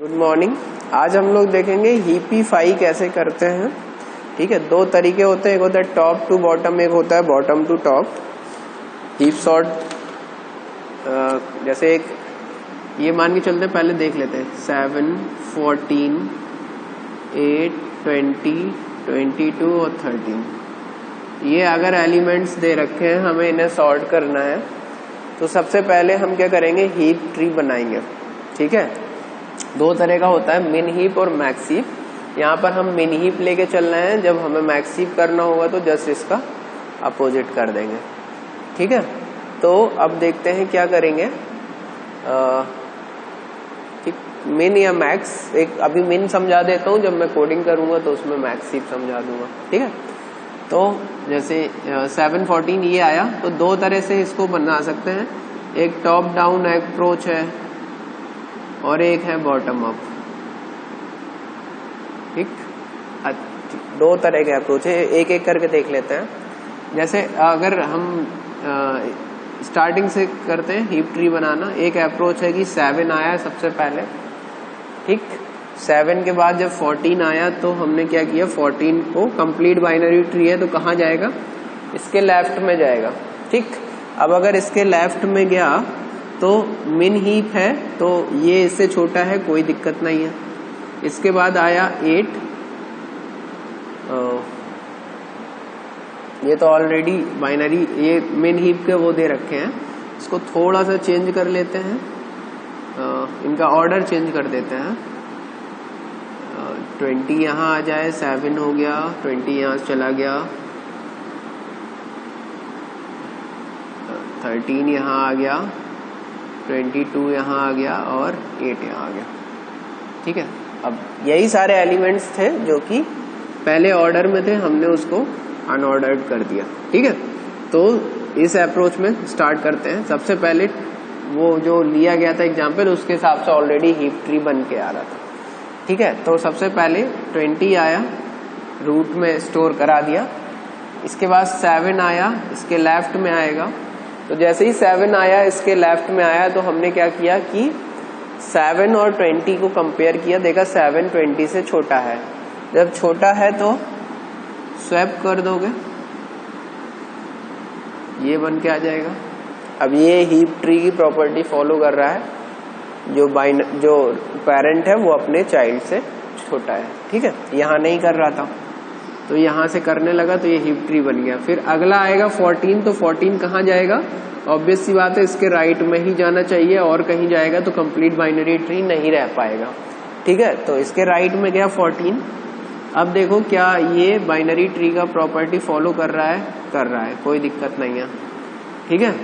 Good morning. आज हम लोग देखेंगे हीपीफाई कैसे करते हैं। ठीक है, दो तरीके होते हैं, एक होता है टॉप टू बॉटम, एक होता है bottom to top. Heap sort जैसे एक ये मान के चलते हैं, पहले देख लेते हैं 7, 14, 8, 20, 22 और 13। ये अगर एलिमेंट्स दे रखे हैं, हमें इन्हें सॉर्ट करना है, तो सबसे पहले हम क्या करेंगे, हीप ट्री बनाएंगे। ठीक है, दो तरह का होता है, मिन हीप और मैक्स हीप। यहाँ पर हम मिन हीप लेके चल रहे हैं, जब हमें मैक्स हीप करना होगा तो जस्ट इसका अपोजिट कर देंगे। ठीक है, तो अब देखते हैं क्या करेंगे। मिन या मैक्स, एक अभी मिन समझा देता हूँ, जब मैं कोडिंग करूंगा तो उसमें मैक्स हीप समझा दूंगा। ठीक है, तो जैसे 7, 14 ये आया, तो दो तरह से इसको बना सकते हैं, एक टॉप डाउन अप्रोच है और एक है बॉटम अप। ठीक, दो तरह के अप्रोच है, एक एक करके देख लेते हैं। जैसे अगर हम स्टार्टिंग से करते हैं हीप ट्री बनाना, एक अप्रोच है कि 7 आया सबसे पहले। ठीक, 7 के बाद जब 14 आया तो हमने क्या किया, 14 को कंप्लीट बाइनरी ट्री है तो कहाँ जाएगा, इसके लेफ्ट में जाएगा। ठीक, अब अगर इसके लेफ्ट में गया तो मिन हीप है, तो ये इससे छोटा है, कोई दिक्कत नहीं है। इसके बाद आया 8, ये तो ऑलरेडी बाइनरी, ये मिन हीप के वो दे रखे हैं, इसको थोड़ा सा चेंज कर लेते हैं, इनका ऑर्डर चेंज कर देते हैं। 20 यहाँ आ जाए, 7 हो गया, 20 यहाँ चला गया, 13 यहाँ आ गया, 22 यहाँ आ गया और 8 यहाँ आ गया। ठीक है, अब यही सारे एलिमेंट्स थे जो कि पहले ऑर्डर में थे, हमने उसको अनऑर्डर्ड कर दिया। ठीक है, तो इस अप्रोच में स्टार्ट करते हैं। सबसे पहले वो जो लिया गया था एग्जाम्पल, उसके हिसाब से ऑलरेडी हीप ट्री बन के आ रहा था। ठीक है, तो सबसे पहले 20 आया, रूट में स्टोर करा दिया। इसके बाद 7 आया, इसके लेफ्ट में आएगा। तो जैसे ही 7 आया, इसके लेफ्ट में आया, तो हमने क्या किया कि 7 और 20 को कंपेयर किया, देखा 7 20 से छोटा है। जब छोटा है तो स्वैप कर दोगे, ये बन के आ जाएगा। अब ये हीप ट्री की प्रॉपर्टी फॉलो कर रहा है, जो पेरेंट है वो अपने चाइल्ड से छोटा है। ठीक है, यहाँ नहीं कर रहा था तो यहाँ से करने लगा, तो ये हीप ट्री बन गया। फिर अगला आएगा 14, तो 14 कहाँ जाएगा, ऑब्वियस सी बात है, इसके राइट में ही जाना चाहिए, और कहीं जाएगा तो कंप्लीट बाइनरी ट्री नहीं रह पाएगा। ठीक है, तो इसके राइट में गया 14। अब देखो क्या ये बाइनरी ट्री का प्रॉपर्टी फॉलो कर रहा है, कोई दिक्कत नहीं है। ठीक है,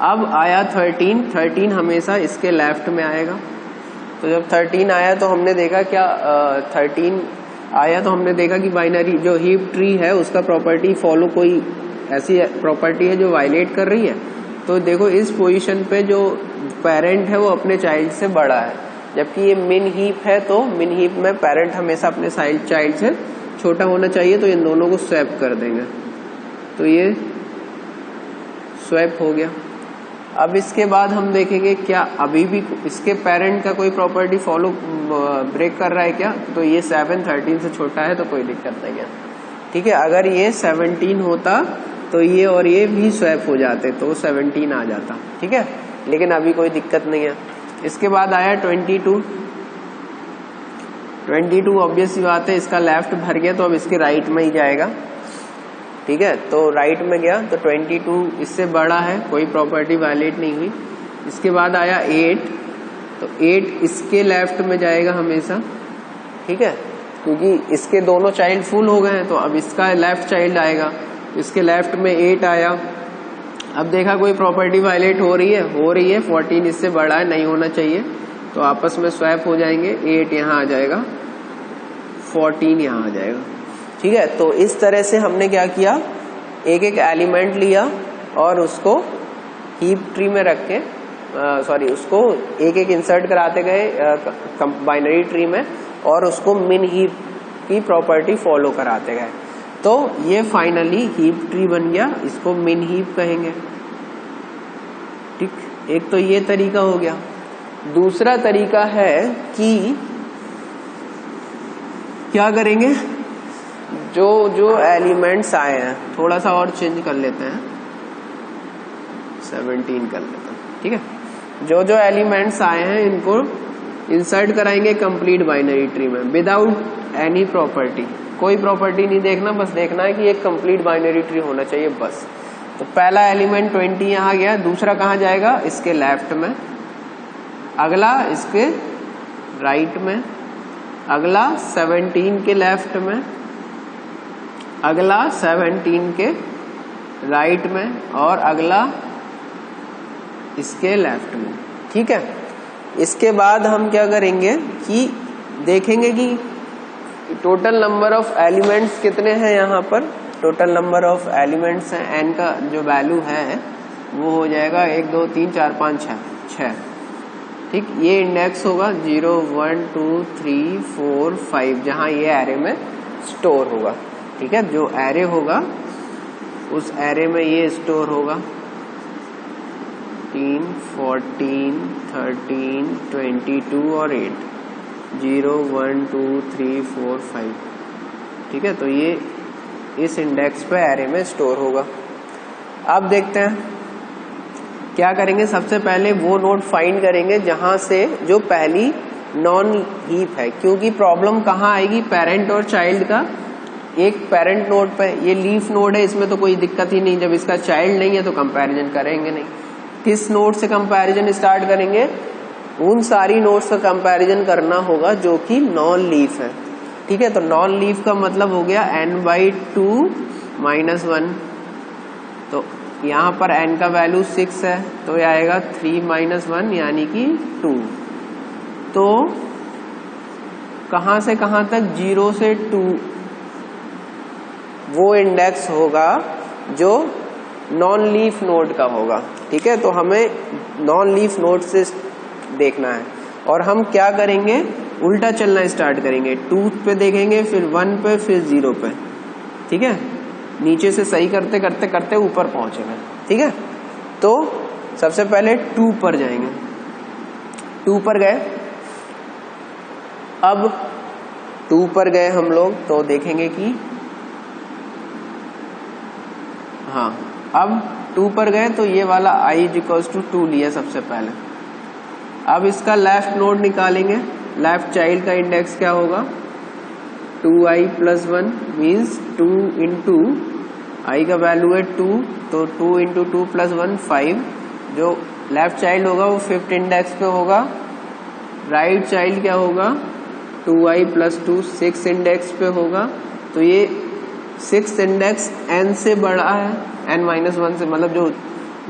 अब आया 13 हमेशा इसके लेफ्ट में आएगा। तो जब 13 आया तो हमने देखा क्या, 13 आया तो हमने देखा कि बाइनरी जो हीप ट्री है उसका प्रॉपर्टी फॉलो, कोई ऐसी प्रॉपर्टी है जो वायलेट कर रही है। तो देखो इस पोजीशन पे जो पेरेंट है वो अपने चाइल्ड से बड़ा है, जबकि ये मिन हीप है, तो मिन हीप में पेरेंट हमेशा अपने चाइल्ड से छोटा होना चाहिए, तो इन दोनों को स्वैप कर देंगे, तो ये स्वैप हो गया। अब इसके बाद हम देखेंगे क्या अभी भी इसके पेरेंट का कोई प्रॉपर्टी फॉलो ब्रेक कर रहा है क्या, तो ये 7 13 से छोटा है तो कोई दिक्कत नहीं है। ठीक है, अगर ये 17 होता तो ये और ये भी स्वैप हो जाते, तो 17 आ जाता। ठीक है, लेकिन अभी कोई दिक्कत नहीं है। इसके बाद आया 22 ऑब्वियस सी बात है, इसका लेफ्ट भर गया, तो अब इसके राइट में ही जाएगा। ठीक है, तो राइट में गया, तो 22 इससे बड़ा है, कोई प्रॉपर्टी वायलेट नहीं हुई। इसके बाद आया 8, तो 8 इसके लेफ्ट में जाएगा हमेशा। ठीक है, क्योंकि इसके दोनों चाइल्ड फुल हो गए हैं, तो अब इसका लेफ्ट चाइल्ड आएगा, इसके लेफ्ट में 8 आया। अब देखा कोई प्रॉपर्टी वायलेट हो रही है, 14 इससे बड़ा है, नहीं होना चाहिए, तो आपस में स्वैप हो जाएंगे। 8 यहाँ आ जाएगा, 14 यहाँ आ जाएगा। ठीक है, तो इस तरह से हमने क्या किया, एक एक एलिमेंट लिया और उसको हीप ट्री में रख के, उसको एक एक इंसर्ट कराते गए बाइनरी ट्री में, और उसको मिन हीप की प्रॉपर्टी फॉलो कराते गए, तो ये फाइनली हीप ट्री बन गया, इसको मिन हीप कहेंगे। ठीक, एक तो ये तरीका हो गया। दूसरा तरीका है कि क्या करेंगे, जो एलिमेंट्स आए हैं, थोड़ा सा और चेंज कर लेते हैं, 17 कर लेते हैं, ठीक है। जो एलिमेंट्स आए हैं इनको इंसर्ट कराएंगे कंप्लीट बाइनरी ट्री में विदाउट एनी प्रॉपर्टी। कोई प्रॉपर्टी नहीं देखना, बस देखना है कि एक कंप्लीट बाइनरी ट्री होना चाहिए बस। तो पहला एलिमेंट 20 यहाँ गया, दूसरा कहाँ जाएगा, इसके लेफ्ट में, अगला इसके राइट में, अगला 17 के लेफ्ट में, अगला 17 के राइट में, और अगला इसके लेफ्ट में, ठीक है। इसके बाद हम क्या करेंगे कि देखेंगे कि टोटल नंबर ऑफ एलिमेंट्स कितने हैं। यहाँ पर टोटल नंबर ऑफ एलिमेंट्स हैं, एन का जो वैल्यू है वो हो जाएगा 1 2 3 4 5 6, ठीक। ये इंडेक्स होगा 0 1 2 3 4 5 जहाँ ये एरे में स्टोर होगा, ठीक है। जो एरे होगा उस एरे में ये स्टोर होगा 13 14 13 22 और 8 0 1 2 3 4 5, ठीक है। तो ये इस इंडेक्स पे एरे में स्टोर होगा। अब देखते हैं क्या करेंगे। सबसे पहले वो नोड फाइंड करेंगे जहां से जो पहली नॉन हीप है, क्योंकि प्रॉब्लम कहाँ आएगी, पेरेंट और चाइल्ड का। एक पेरेंट नोड पे ये लीफ नोड है, इसमें तो कोई दिक्कत ही नहीं, जब इसका चाइल्ड नहीं है तो कंपैरिजन करेंगे नहीं। किस नोड से कंपैरिजन स्टार्ट करेंगे, उन सारी नोड्स का कंपैरिजन करना होगा जो कि नॉन लीफ है, ठीक है। तो नॉन लीफ का मतलब हो गया n/2 - 1। तो यहाँ पर n का वैल्यू 6 है, तो ये आएगा 3 - 1 यानी कि 2। तो कहाँ से कहाँ तक, 0 से 2 वो इंडेक्स होगा जो नॉन लीफ नोड का होगा, ठीक है। तो हमें नॉन लीफ नोड से देखना है, और हम क्या करेंगे, उल्टा चलना स्टार्ट करेंगे। 2 पे देखेंगे, फिर 1 पे, फिर 0 पे, ठीक है। नीचे से सही करते करते करते ऊपर पहुंचेंगे, ठीक है। तो सबसे पहले 2 पर जाएंगे। 2 पर गए, अब 2 पर गए हम लोग तो देखेंगे कि हाँ, अब 2 पर गए तो ये वाला i = 2 लिया सबसे पहले। अब इसका लेफ्ट नोड निकालेंगे, लेफ्ट चाइल्ड का इंडेक्स क्या होगा, 2i + 1 मीन्स 2 इंटू i का वैल्यू है 2, तो 2 इंटू 2 + 1 5। जो लेफ्ट चाइल्ड होगा वो 5th इंडेक्स पे होगा। राइट चाइल्ड क्या होगा, 2i + 2 6 इंडेक्स पे होगा। तो ये 6 इंडेक्स n से बड़ा है, n-1 से, मतलब जो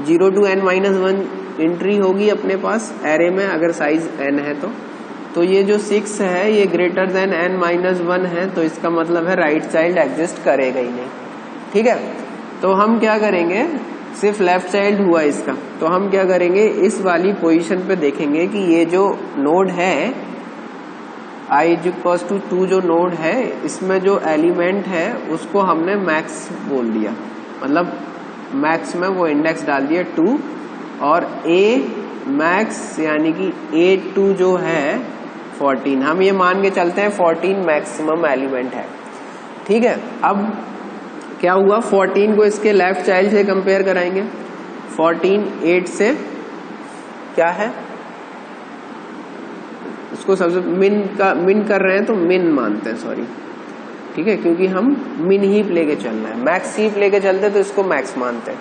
0 to n-1 एंट्री होगी अपने पास एरे में, अगर साइज n है तो ये जो 6 है ये ग्रेटर देन n-1 है, तो इसका मतलब है राइट चाइल्ड एग्जिस्ट करेगा ही नहीं, ठीक है। तो हम क्या करेंगे, सिर्फ लेफ्ट चाइल्ड हुआ इसका, तो हम क्या करेंगे, इस वाली पोजीशन पे देखेंगे कि ये जो नोड है i = 2 जो नोड है, इसमें जो एलिमेंट है उसको हमने मैक्स बोल दिया, मतलब मैक्स में वो इंडेक्स डाल दिया 2, और a मैक्स यानी कि a2 जो है 14, हम ये मान के चलते हैं 14 मैक्सिमम एलिमेंट है, ठीक है। अब क्या हुआ, 14 को इसके लेफ्ट चाइल्ड से कंपेयर कराएंगे। 14 8 से क्या है, इसको सबसे मिन कर रहे हैं तो मिन मानते हैं, सॉरी, ठीक है, क्योंकि हम मिन हीप लेके चल रहे हैं, मैक्स हीप लेके चलते तो इसको मैक्स मानते हैं।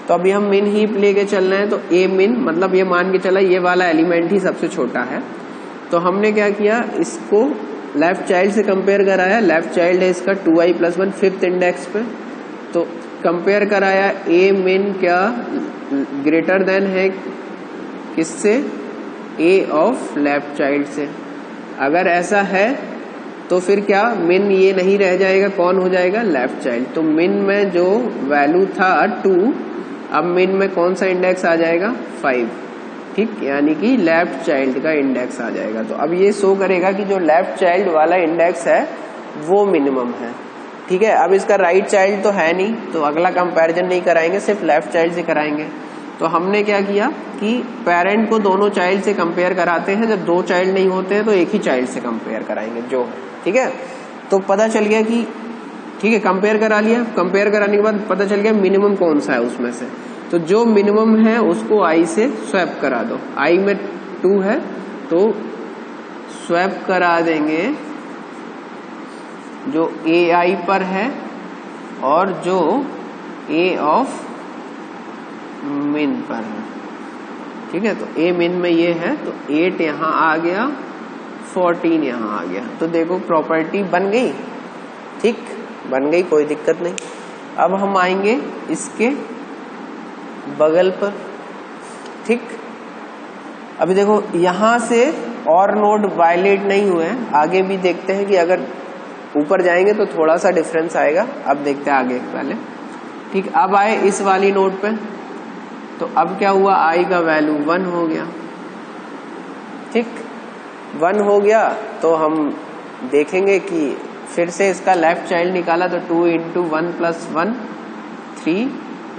तो अभी हम मिन हीप लेके चल रहे हैं, तो ए मिन मतलब ये मान के चला ये वाला एलिमेंट ही सबसे छोटा है। तो हमने क्या किया, इसको लेफ्ट चाइल्ड से कंपेयर कराया। लेफ्ट चाइल्ड है इसका 2i + 1 5th इंडेक्स पे, तो कंपेयर कराया। ए मिन क्या ग्रेटर देन है किससे, ए ऑफ लेफ्ट चाइल्ड से। अगर ऐसा है तो फिर क्या, मिन ये नहीं रह जाएगा, कौन हो जाएगा, लेफ्ट चाइल्ड। तो मिन में जो वैल्यू था 2, अब मिन में कौन सा इंडेक्स आ जाएगा, 5, ठीक, यानी कि लेफ्ट चाइल्ड का इंडेक्स आ जाएगा। तो अब ये शो करेगा कि जो लेफ्ट चाइल्ड वाला इंडेक्स है वो मिनिमम है, ठीक है। अब इसका राइट चाइल्ड तो है नहीं, तो अगला कंपैरिजन नहीं कराएंगे, सिर्फ लेफ्ट चाइल्ड से कराएंगे। तो हमने क्या किया कि पेरेंट को दोनों चाइल्ड से कंपेयर कराते हैं, जब दो चाइल्ड नहीं होते हैं तो एक ही चाइल्ड से कंपेयर कराएंगे जो, ठीक है। तो पता चल गया कि ठीक है, कंपेयर करा लिया, कंपेयर कराने के बाद पता चल गया मिनिमम कौन सा है उसमें से, तो जो मिनिमम है उसको आई से स्वैप करा दो। आई में 2 है तो स्वैप करा देंगे जो ए आई पर है और जो ए ऑफ मिन पर है, ठीक है। तो ए मिन में ये है तो 8 यहाँ आ गया, 14 यहाँ आ गया। तो देखो प्रॉपर्टी बन गई, ठीक, बन गई, कोई दिक्कत नहीं। अब हम आएंगे इसके बगल पर, ठीक। अभी देखो यहां से और नोड वायलेट नहीं हुए हैं, आगे भी देखते हैं कि अगर ऊपर जाएंगे तो थोड़ा सा डिफरेंस आएगा। अब देखते हैं आगे पहले, ठीक। अब आए इस वाली नोड पे, तो अब क्या हुआ, आई का वैल्यू 1 हो गया, ठीक, 1 हो गया। तो हम देखेंगे कि फिर से इसका लेफ्ट चाइल्ड निकाला तो 2 × 1 + 1 3,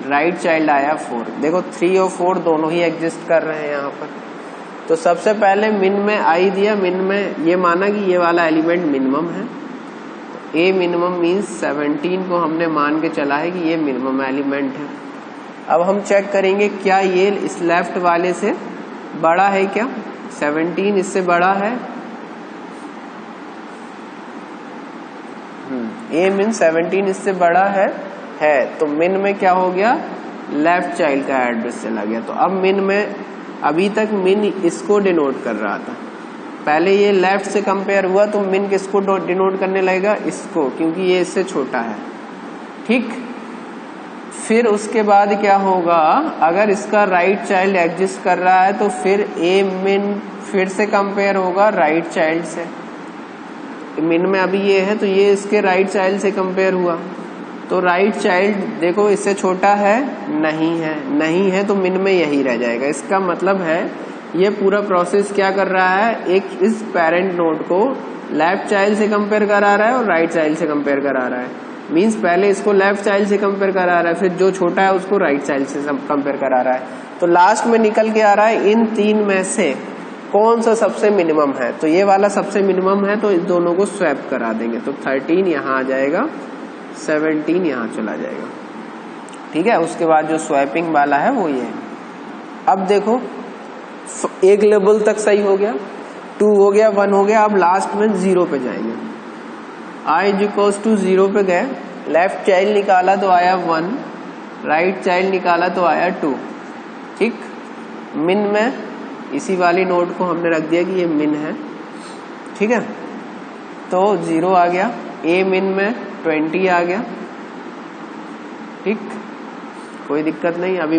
राइट चाइल्ड आया 4। देखो 3 और 4 दोनों ही एग्जिस्ट कर रहे हैं यहाँ पर। तो सबसे पहले मिन में आई दिया, मिन में ये माना कि ये वाला एलिमेंट मिनिमम है, तो ए मिनिमम मीन्स 17 को हमने मान के चला है कि ये मिनिमम एलिमेंट है। अब हम चेक करेंगे क्या ये इस लेफ्ट वाले से बड़ा है क्या, 17 इससे बड़ा है, ए मिन 17 इससे बड़ा है, तो मिन में क्या हो गया, लेफ्ट चाइल्ड का एड्रेस चला गया। तो अब मिन में, अभी तक मिन इसको डिनोट कर रहा था, पहले ये लेफ्ट से कंपेयर हुआ तो मिन किसको डिनोट करने लगेगा, इसको, क्योंकि ये इससे छोटा है, ठीक। फिर उसके बाद क्या होगा, अगर इसका राइट चाइल्ड एग्जिस्ट कर रहा है तो फिर ए मिन फिर से कंपेयर होगा राइट चाइल्ड से। मिन में अभी ये है तो ये इसके राइट चाइल्ड से कंपेयर हुआ, तो राइट चाइल्ड देखो इससे छोटा है, नहीं है तो मिन में यही रह जाएगा। इसका मतलब है ये पूरा प्रोसेस क्या कर रहा है, एक इस पेरेंट नोड को लेफ्ट चाइल्ड से कंपेयर करा रहा है और राइट चाइल्ड से कंपेयर करा रहा है। मींस पहले इसको लेफ्ट चाइल्ड से कंपेयर करा रहा है, फिर जो छोटा है उसको राइट चाइल्ड से कंपेयर करा रहा है। तो लास्ट में निकल के आ रहा है इन 3 में से कौन सा सबसे मिनिमम है, तो ये वाला सबसे मिनिमम है, तो इस दोनों को स्वैप करा देंगे। तो 13 यहाँ आ जाएगा, 17 यहाँ चला जाएगा, ठीक है। उसके बाद जो स्वैपिंग वाला है वो ये है। अब देखो एक लेवल तक सही हो गया, 2 हो गया, 1 हो गया, अब लास्ट में 0 पे जाएंगे। i = 0 पे गए, लेफ्ट चाइल्ड निकाला तो आया 1, राइट चाइल्ड निकाला तो आया 2, ठीक। मिन में इसी वाली नोड को हमने रख दिया कि ये मिन है, ठीक है। तो 0 आ गया, ए मिन में 20 आ गया, ठीक, कोई दिक्कत नहीं। अभी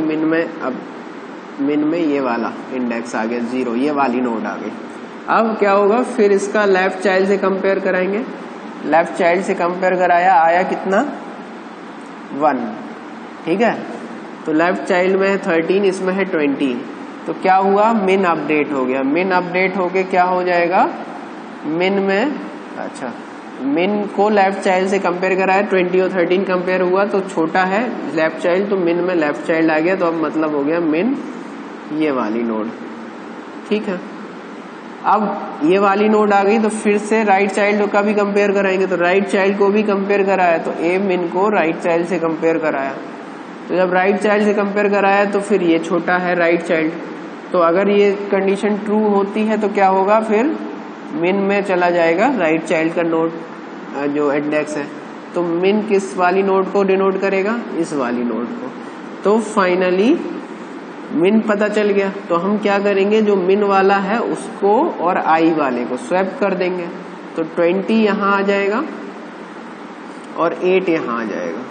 मिन में ये वाला इंडेक्स आ गया 0, ये वाली नोड आ गई। अब क्या होगा, फिर इसका लेफ्ट चाइल्ड से कंपेयर कराएंगे, लेफ्ट चाइल्ड से कंपेयर कराया, आया कितना, 1, ठीक है। तो लेफ्ट चाइल्ड में है 13, इसमें है 20, तो क्या हुआ, मिन अपडेट हो गया। मिन अपडेट होके क्या हो जाएगा, मिन में, अच्छा, मिन को लेफ्ट चाइल्ड से कंपेयर कराया, 20 और 13 कंपेयर हुआ तो छोटा है लेफ्ट चाइल्ड, तो मिन में लेफ्ट चाइल्ड आ गया, तो अब मतलब हो गया मिन ये वाली नोड, ठीक है। अब ये वाली नोड आ गई तो फिर से राइट चाइल्ड का भी कंपेयर कराएंगे, तो राइट चाइल्ड को भी कंपेयर कराया, तो ए मिन को राइट चाइल्ड से कंपेयर कराया, तो जब राइट चाइल्ड से कंपेयर कराया तो फिर ये छोटा है राइट चाइल्ड, तो अगर ये कंडीशन ट्रू होती है तो क्या होगा, फिर मिन में चला जाएगा राइट चाइल्ड का नोड जो इंडेक्स है, तो मिन किस वाली नोड को डिनोट करेगा, इस वाली नोड को। तो फाइनली मिन पता चल गया, तो हम क्या करेंगे, जो मिन वाला है उसको और आई वाले को स्वैप कर देंगे, तो 20 यहाँ आ जाएगा और 8 यहाँ आ जाएगा,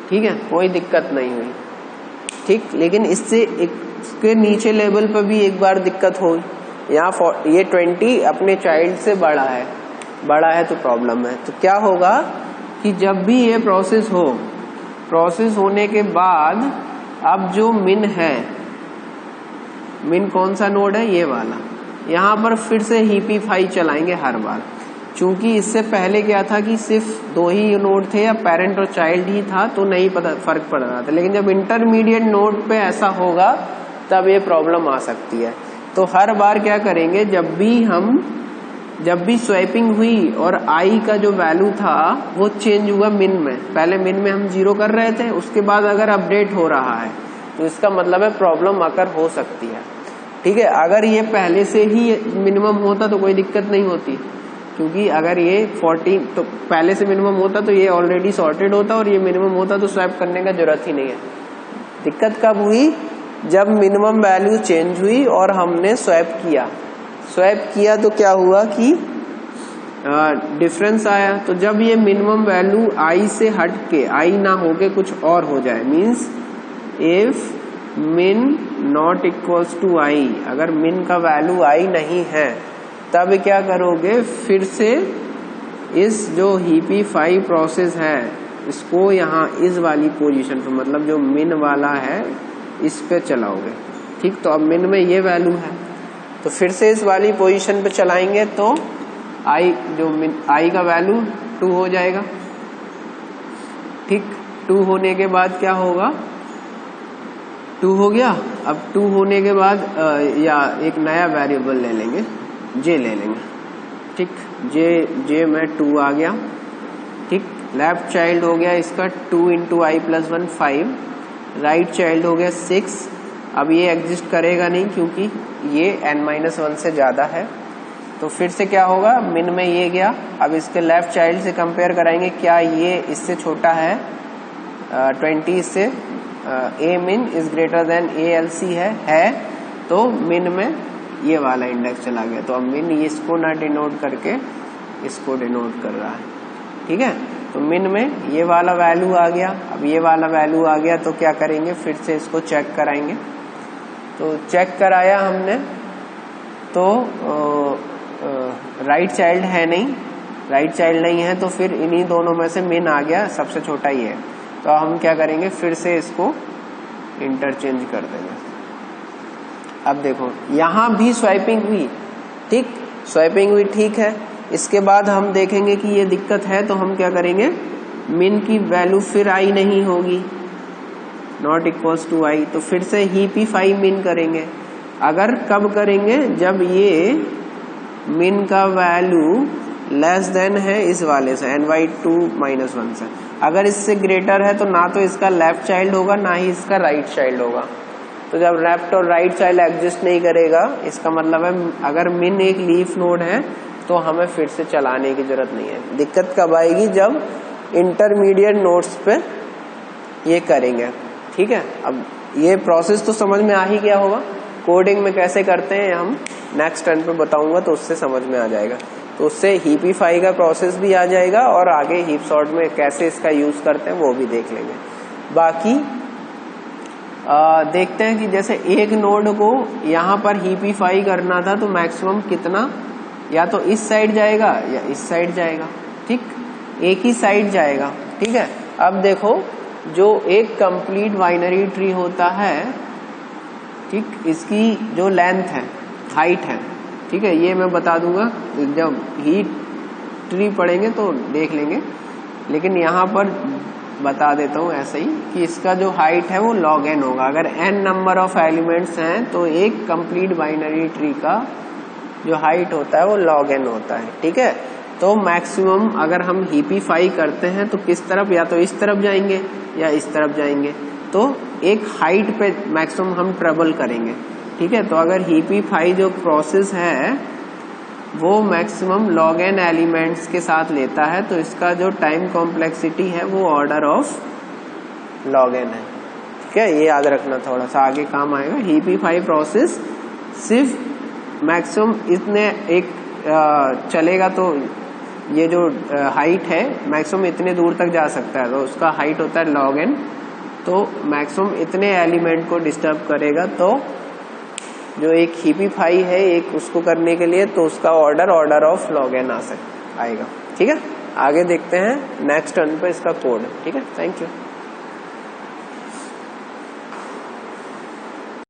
ठीक है, कोई दिक्कत नहीं हुई, ठीक। लेकिन इससे इसके नीचे लेवल पर भी एक बार दिक्कत हुई, यहाँ ये 20 अपने चाइल्ड से बड़ा है तो प्रॉब्लम है। तो क्या होगा कि जब भी ये प्रोसेस हो, प्रोसेस होने के बाद अब जो मिन है, मिन कौन सा नोड है, ये वाला, यहाँ पर फिर से हीपीफाई चलाएंगे हर बार। चूंकि इससे पहले क्या था कि सिर्फ 2 ही नोड थे या पेरेंट और चाइल्ड ही था तो नहीं पता फर्क पड़ रहा था, लेकिन जब इंटरमीडिएट नोड पे ऐसा होगा तब ये प्रॉब्लम आ सकती है। तो हर बार क्या करेंगे, जब भी स्वैपिंग हुई और आई का जो वैल्यू था वो चेंज हुआ मिन में, पहले मिन में हम 0 कर रहे थे, उसके बाद अगर अपडेट हो रहा है तो इसका मतलब है प्रॉब्लम आकर हो सकती है। ठीक है, अगर ये पहले से ही मिनिमम होता तो कोई दिक्कत नहीं होती, क्योंकि अगर ये 14 तो पहले से मिनिमम होता तो ये ऑलरेडी सॉर्टेड होता और ये मिनिमम होता तो स्वैप करने का जरूरत ही नहीं है। दिक्कत कब हुई, जब मिनिमम वैल्यू चेंज हुई और हमने स्वैप किया तो क्या हुआ कि डिफरेंस आया। तो जब ये मिनिमम वैल्यू आई से हट के, आई ना होके कुछ और हो जाए, मींस इफ मिन नॉट इक्वल्स टू आई, अगर मिन का वैल्यू आई नहीं है तब क्या करोगे, फिर से इस जो हीपीफाई प्रोसेस है इसको यहाँ इस वाली पोजीशन पे, मतलब जो मिन वाला है इस पे चलाओगे। ठीक, तो अब मिन में ये वैल्यू है तो फिर से इस वाली पोजीशन पे चलाएंगे तो आई का वैल्यू 2 हो जाएगा। ठीक, 2 होने के बाद क्या होगा, 2 हो गया। अब 2 होने के बाद या एक नया वेरिएबल ले लेंगे, जे ले लेंगे। ठीक, जे में 2 आ गया। ठीक, लेफ्ट चाइल्ड हो गया इसका 2 × i + 1 5, राइट चाइल्ड हो गया 6। अब ये एग्जिस्ट करेगा नहीं क्योंकि ये n-1 से ज्यादा है, तो फिर से क्या होगा, मिन में ये गया। अब इसके लेफ्ट चाइल्ड से कंपेयर कराएंगे, क्या ये इससे छोटा है 20 से, a min is greater than ALC है तो मिन में ये वाला इंडेक्स चला गया। तो अब मिन इसको ना डिनोट करके इसको डिनोट कर रहा है। ठीक है, तो मिन में ये वाला वैल्यू आ गया। अब ये वाला वैल्यू आ गया तो क्या करेंगे, फिर से इसको चेक कराएंगे। तो चेक कराया हमने तो राइट चाइल्ड है नहीं, राइट चाइल्ड नहीं है तो फिर इन्हीं दोनों में से मिन आ गया, सबसे छोटा ही है। तो हम क्या करेंगे, फिर से इसको इंटरचेंज कर देंगे। अब देखो यहां भी स्वाइपिंग हुई। ठीक, स्वाइपिंग हुई, ठीक है। इसके बाद हम देखेंगे कि ये दिक्कत है तो हम क्या करेंगे, मिन की वैल्यू फिर आई नहीं होगी, नॉट इक्वल्स टू आई, तो फिर से हीपीफाई मिन करेंगे। अगर कब करेंगे, जब ये मिन का वैल्यू लेस देन है इस वाले से ny2 - 1 से। अगर इससे ग्रेटर है तो ना तो इसका लेफ्ट चाइल्ड होगा ना ही इसका राइट चाइल्ड होगा। तो जब लेफ्ट और राइट चाइल्ड एग्जिस्ट नहीं करेगा, इसका मतलब है अगर मिन एक लीफ नोड है तो हमें फिर से चलाने की जरूरत नहीं है। दिक्कत कब आएगी, जब इंटरमीडिएट नोड्स पे ये करेंगे। ठीक है, अब ये प्रोसेस तो समझ में आ ही गया होगा। कोडिंग में कैसे करते हैं हम नेक्स्ट टर्न पे बताऊंगा तो उससे समझ में आ जाएगा। तो उससे हीपीफाई का प्रोसेस भी आ जाएगा और आगे हीप सॉर्ट में कैसे इसका यूज करते हैं वो भी देख लेंगे। बाकी देखते हैं कि जैसे एक नोड को यहाँ पर हीपीफाई करना था तो मैक्सिमम कितना, या तो इस साइड जाएगा या इस साइड जाएगा। ठीक, एक ही साइड जाएगा। ठीक है, अब देखो जो एक कंप्लीट बाइनरी ट्री होता है, ठीक, इसकी जो लेंथ है, हाइट है, ठीक है, ये मैं बता दूंगा जब हीप ट्री पढ़ेंगे तो देख लेंगे, लेकिन यहाँ पर बता देता हूँ ऐसे ही कि इसका जो हाइट है वो log n होगा। अगर n नंबर ऑफ एलिमेंट्स हैं तो एक कंप्लीट बाइनरी ट्री का जो हाइट होता है वो log n होता है। ठीक है, तो मैक्सिमम अगर हम हीपीफाई करते हैं तो किस तरफ, या तो इस तरफ जाएंगे या इस तरफ जाएंगे, तो एक हाइट पे मैक्सिमम हम ट्रेवल करेंगे। ठीक है, तो अगर हीपीफाई जो प्रोसेस है वो मैक्सिमम log n एलिमेंट्स के साथ लेता है तो इसका जो टाइम कॉम्प्लेक्सिटी है वो ऑर्डर ऑफ log n है। ठीक है, ये याद रखना, थोड़ा सा आगे काम आएगा। हीपीफाई प्रोसेस सिर्फ मैक्सिमम इतने एक चलेगा तो ये जो हाइट है मैक्सिमम इतने दूर तक जा सकता है, तो उसका हाइट होता है log n। तो मैक्सिमम इतने एलिमेंट को डिस्टर्ब करेगा, तो जो एक हीपीफाई है एक उसको करने के लिए तो उसका ऑर्डर ऑफ log n आएगा। ठीक है, आगे देखते हैं नेक्स्ट टर्न पे इसका कोड। ठीक है, थैंक यू।